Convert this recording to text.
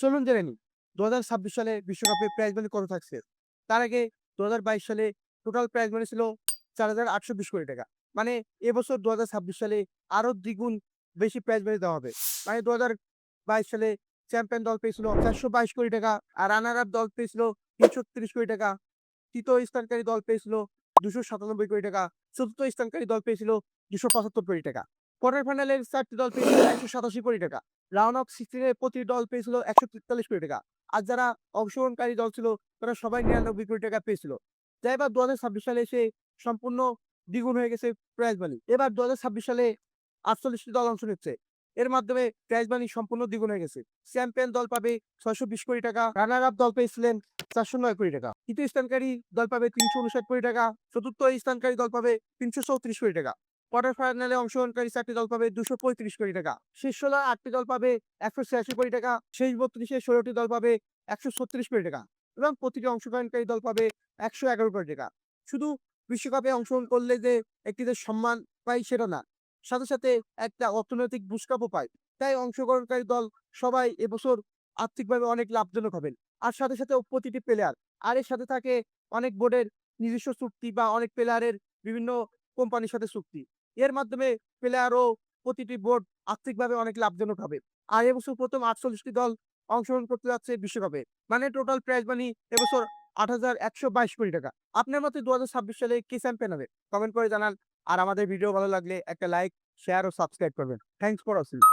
চলুন জেনে নিই ২০২৬ সালে বিশ্বকাপে প্রাইজ মানি কত থাকছে। তার আগে ২০২২ সালে টোটাল প্রাইজ মানি ছিল ৪,৮২০ কোটি টাকা। মানে এবছর ২০২৬ সালে আরো দ্বিগুণ বেশি প্রাইজ মানি দেওয়া হবে। মানে ২০২২ সালে চ্যাম্পিয়ন দল পেয়েছিল ৪২২ কোটি টাকা, আর রানার আপ দল পেয়েছিল ৩৩০ কোটি টাকা। তৃতীয় স্থানকারী দল পেয়েছিল ২৯৭ কোটি টাকা। চতুর্থ স্থানকারী দল পেয়েছিল ২৭৫ কোটি টাকা। কোয়ার্টার ফাইনালের ৪ টি দল পেয়েছিল ১৮৭ কোটি টাকা। রাউন্ড অফ 16 এ প্রতি দল পেয়েছিল ১৪৩ কোটি টাকা। আর যারা অংশগ্রহণকারী দল ছিল তারা সবাই ৯৯ কোটি টাকা পেয়েছিল। যা এবার ২০২৬ সালে এসে সম্পূর্ণ দ্বিগুণ হয়ে গেছে প্রাইজ মানি। এবার ২০২৬ সালে ৪৮ টি দল অংশ নিচ্ছে। এর মাধ্যমে প্রাইজ মানি সম্পূর্ণ দ্বিগুণ হয়ে গেছে। চ্যাম্পিয়ন দল পাবে ৬২০ কোটি টাকা, রানার আপ দল পেয়েছিলেন ৪০৯ কোটি টাকা। তৃতীয় স্থানকারী দল পাবে ৩৫৯ কোটি টাকা, চতুর্থ স্থানকারী দল পাবে ৩৩৪ কোটি টাকা। কোয়ার্টার ফাইনালে অংশগ্রহণকারী ৪ টি দল পাবে ২৩৫ কোটি টাকা। শীর্ষ ৮ টি দল পাবে ১৮৬ কোটি টাকা, শেষ ৩২ এ ১৬ টি দল পাবে ১৩৬ কোটি টাকা এবং প্রতিটি অংশগ্রহণকারী দল পাবে ১১১ কোটি টাকা। শুধু বিশ্বকাপে অংশগ্রহণ করলে যে একটি যে সম্মান পাই সেটা না, সাথে, সাথে একটা অর্থনৈতিক বুস্ট-আপও পায়। তাই অংশগ্রহণকারী দল সবাই এবছর আর্থিকভাবে অনেক লাভজনক হবেন। আর সাথে, সাথে প্রতিটি প্লেয়ার, আর এর সাথে থাকে অনেক বোর্ডের নিজস্ব চুক্তি বা অনেক প্লেয়ারের বিভিন্ন কোম্পানির সাথে চুক্তি। এর মাধ্যমে প্লেয়ার ও প্রতিটি বোর্ড আর্থিকভাবে অনেক লাভজনক হবে। আর এবছর ১ম ৪৮ টি দল অংশগ্রহণ করতে যাচ্ছে বিশ্বকাপে। মানে টোটাল প্রাইজ মানি এবছর ৮,১২২ কোটি টাকা। আপনার মতে ২০২৬ সালে কে চ্যাম্পিয়ন হবে? কমেন্ট করে জানান। আর আমাদের ভিডিও ভালো লাগলে একটা লাইক, শেয়ার ও সাবস্ক্রাইব করবেন। Thanks for watching.